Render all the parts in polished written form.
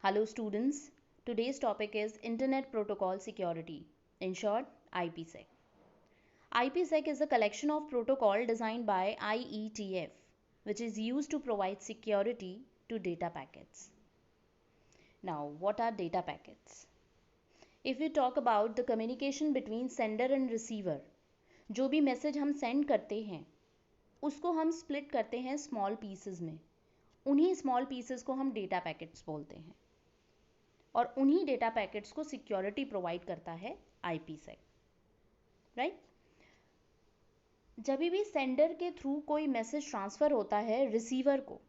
Hello students, today's topic is Internet Protocol Security, in short IPsec. IPsec is a collection of protocol designed by IETF which is used to provide security to data packets. Now what are data packets? If we talk about the communication between sender and receiver, जो भी message हम send करते हैं उसको हम split करते हैं small pieces में, उन्हीं स्मॉल पीसेस को हम डेटा पैकेट्स बोलते हैं और उन्हीं डेटा पैकेट्स को सिक्योरिटी प्रोवाइड करता है आईपीसेक, राइट। जब भी सेंडर के थ्रू कोई मैसेज ट्रांसफ़र होता है रिसीवर को,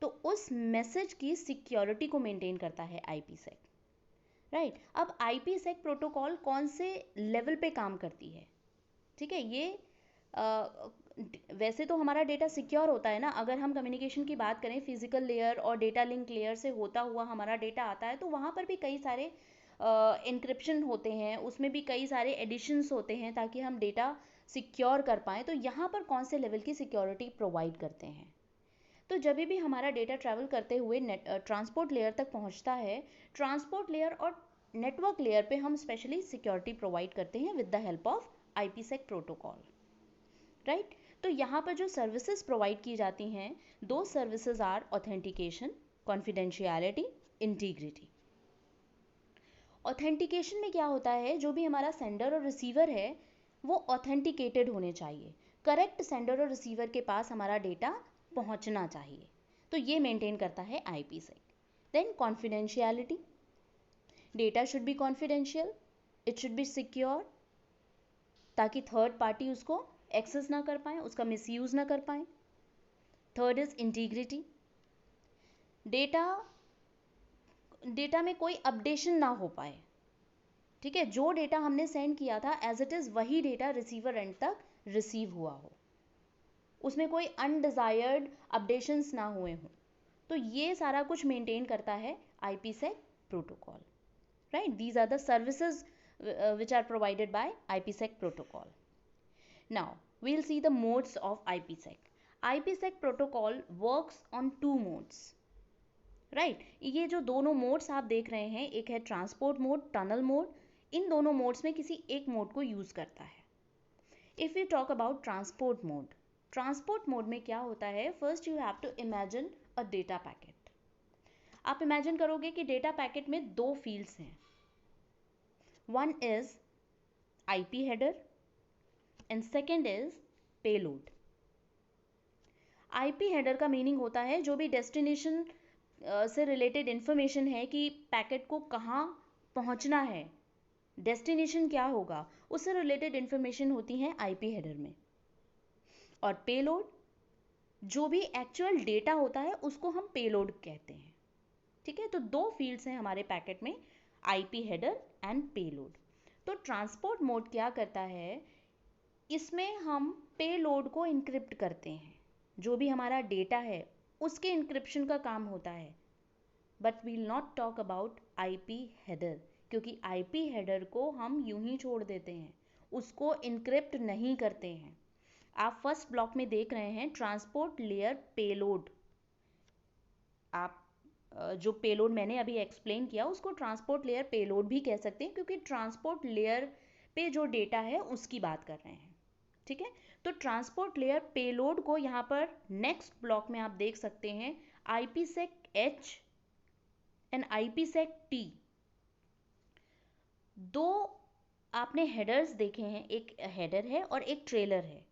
तो उस मैसेज की सिक्योरिटी को मेंटेन करता है आईपीसेक, राइट। अब आईपीसेक प्रोटोकॉल कौन से लेवल पे काम करती है, ठीक है। ये वैसे तो हमारा डेटा सिक्योर होता है ना, अगर हम कम्युनिकेशन की बात करें फिजिकल लेयर और डेटा लिंक लेयर से होता हुआ हमारा डेटा आता है, तो वहाँ पर भी कई सारे इनक्रिप्शन होते हैं, उसमें भी कई सारे एडिशंस होते हैं ताकि हम डेटा सिक्योर कर पाएँ। तो यहाँ पर कौन से लेवल की सिक्योरिटी प्रोवाइड करते हैं, तो जब भी हमारा डेटा ट्रैवल करते हुए ट्रांसपोर्ट लेयर तक पहुँचता है, ट्रांसपोर्ट लेयर और नेटवर्क लेयर पे हम स्पेशली सिक्योरिटी प्रोवाइड करते हैं with the help of IPsec protocol, right. तो यहाँ पर जो सर्विसेज प्रोवाइड की जाती हैं, दो services are authentication, confidentiality, integrity. Authentication में क्या होता है, जो भी हमारा सेंडर और रिसीवर है वो ऑथेंटिकेटेड होने चाहिए, करेक्ट सेंडर और रिसीवर के पास हमारा डेटा पहुँचना चाहिए, तो ये मेंटेन करता है IPsec. Then confidentiality, data should be confidential, it should be secure, ताकि थर्ड पार्टी उसको एक्सेस ना कर पाए, उसका मिसयूज ना कर पाए। थर्ड इज इंटीग्रिटी, डेटा में कोई अपडेशन ना हो पाए, ठीक है। जो डेटा हमने सेंड किया था एज इट इज़ वही डेटा रिसीवर एंड तक रिसीव हुआ हो, उसमें कोई अनडिजायर्ड अपडेशंस ना हुए हों। तो ये सारा कुछ मेंटेन करता है IPsec protocol, right. These are the services which are provided by IPsec protocol. Now we'll see the modes of IPsec. IPsec protocol works on two modes, right. ये जो दोनों मोड्स आप देख रहे हैं, एक है ट्रांसपोर्ट मोड, टनल मोड, इन दोनों मोड्स में किसी एक मोड को यूज करता है। If you talk about transport mode में क्या होता है, first you have to imagine a data packet. आप इमेजिन करोगे कि डेटा पैकेट में दो फील्ड्स हैं, one is IP header and second is payload. IP header का मीनिंग होता है जो भी डेस्टिनेशन से रिलेटेड इंफॉर्मेशन है कि पैकेट को कहाँ पहुँचना है, डेस्टिनेशन क्या होगा, उससे रिलेटेड इंफॉर्मेशन होती है IP हेडर में। और पेलोड, जो भी एक्चुअल डेटा होता है उसको हम पेलोड कहते हैं, ठीक है। तो दो फील्ड्स हैं हमारे पैकेट में, IP हेडर एंड पेलोड। तो ट्रांसपोर्ट मोड क्या करता है, इसमें हम पेलोड को इनक्रिप्ट करते हैं, जो भी हमारा डेटा है उसके इनक्रिप्शन का काम होता है। But we'll not talk about IP header, क्योंकि IP हेडर को हम यूं ही छोड़ देते हैं, उसको इनक्रिप्ट नहीं करते हैं। आप फर्स्ट ब्लॉक में देख रहे हैं ट्रांसपोर्ट लेयर पेलोड, आप जो पेलोड मैंने अभी एक्सप्लेन किया उसको ट्रांसपोर्ट लेयर पेलोड भी कह सकते हैं, क्योंकि ट्रांसपोर्ट लेयर पे जो डेटा है उसकी बात कर रहे हैं, ठीक है। तो ट्रांसपोर्ट लेयर पेलोड को यहाँ पर नेक्स्ट ब्लॉक में आप देख सकते हैं IPsec H and IPsec T। दो आपने हेडर्स देखे हैं, एक हेडर है और एक ट्रेलर है,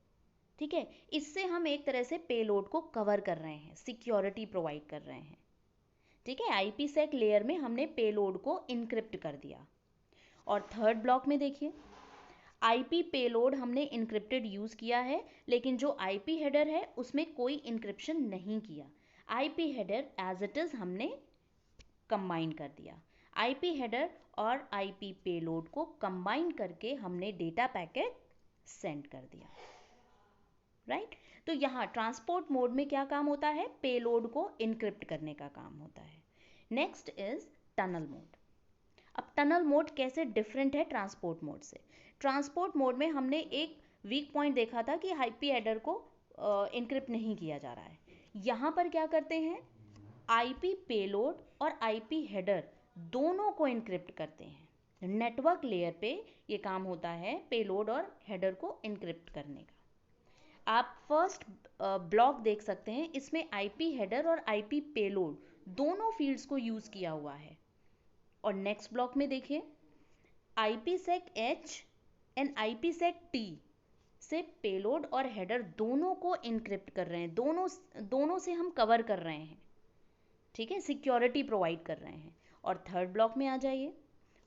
ठीक है। इससे हम एक तरह से पेलोड को कवर कर रहे हैं, सिक्योरिटी प्रोवाइड कर रहे हैं, ठीक है। आईपीसेक लेयर में हमने पेलोड को इनक्रिप्ट कर दिया। और थर्ड ब्लॉक में देखिए, आईपी पेलोड हमने इनक्रिप्टेड यूज किया है, लेकिन जो आईपी हेडर है उसमें कोई इनक्रिप्शन नहीं किया। IP header as it is हमने कंबाइन कर दिया। आईपी हेडर और आईपी पेलोड को कंबाइन करके हमने डेटा पैकेट सेंड कर दिया, राइट। तो यहाँ ट्रांसपोर्ट मोड में क्या काम होता है, पेलोड को इनक्रिप्ट करने का काम होता है। Next is tunnel mode. अब टनल मोड कैसे डिफरेंट है ट्रांसपोर्ट मोड से। ट्रांसपोर्ट मोड में हमने एक वीक पॉइंट देखा था कि आईपी हेडर को इनक्रिप्ट नहीं किया जा रहा है। यहाँ पर क्या करते हैं, आईपी पेलोड और आईपी हेडर दोनों को इनक्रिप्ट करते हैं। नेटवर्क लेयर पे ये काम होता है पेलोड और हेडर को इनक्रिप्ट करने का। आप फर्स्ट ब्लॉक देख सकते हैं, इसमें आईपी हेडर और आईपी पेलोड दोनों फील्ड्स को यूज किया हुआ है। और नेक्स्ट ब्लॉक में देखिए, IPsec-H एंड IPsec-T से पेलोड और हेडर दोनों को इनक्रिप्ट कर रहे हैं, दोनों से हम कवर कर रहे हैं, ठीक है, सिक्योरिटी प्रोवाइड कर रहे हैं। और थर्ड ब्लॉक में आ जाइए।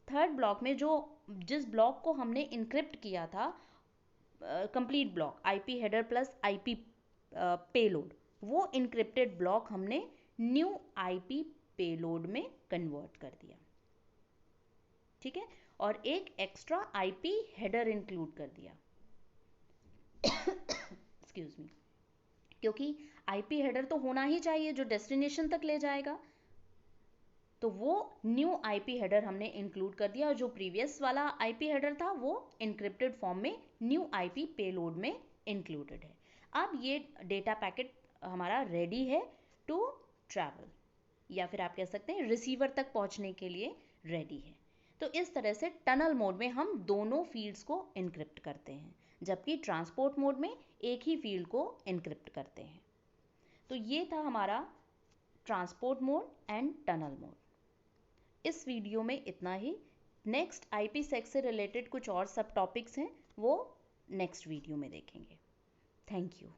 थर्ड ब्लॉक में जिस ब्लॉक को हमने इनक्रिप्ट किया था, complete block IP header plus IP payload, वो इनक्रिप्टेड ब्लॉक हमने न्यू आईपी पेलोड में कन्वर्ट कर दिया, ठीक है, और एक एक्स्ट्रा आईपी हेडर इंक्लूड कर दिया। एक्सक्यूज मी, क्योंकि आईपी हेडर तो होना ही चाहिए जो डेस्टिनेशन तक ले जाएगा, तो वो न्यू आईपी हेडर हमने इंक्लूड कर दिया, और जो प्रीवियस वाला आईपी हेडर था वो इनक्रिप्टेड फॉर्म में न्यू आईपी पेलोड में इंक्लूडेड है। अब ये डेटा पैकेट हमारा रेडी है टू ट्रैवल, या फिर आप कह सकते हैं रिसीवर तक पहुंचने के लिए रेडी है। तो इस तरह से टनल मोड में हम दोनों फील्ड्स को इनक्रिप्ट करते हैं, जबकि ट्रांसपोर्ट मोड में एक ही फील्ड को इनक्रिप्ट करते हैं। तो ये था हमारा transport mode and tunnel mode. इस वीडियो में इतना ही। नेक्स्ट IPsec से रिलेटेड कुछ और सब टॉपिक्स हैं, वो नेक्स्ट वीडियो में देखेंगे। Thank you.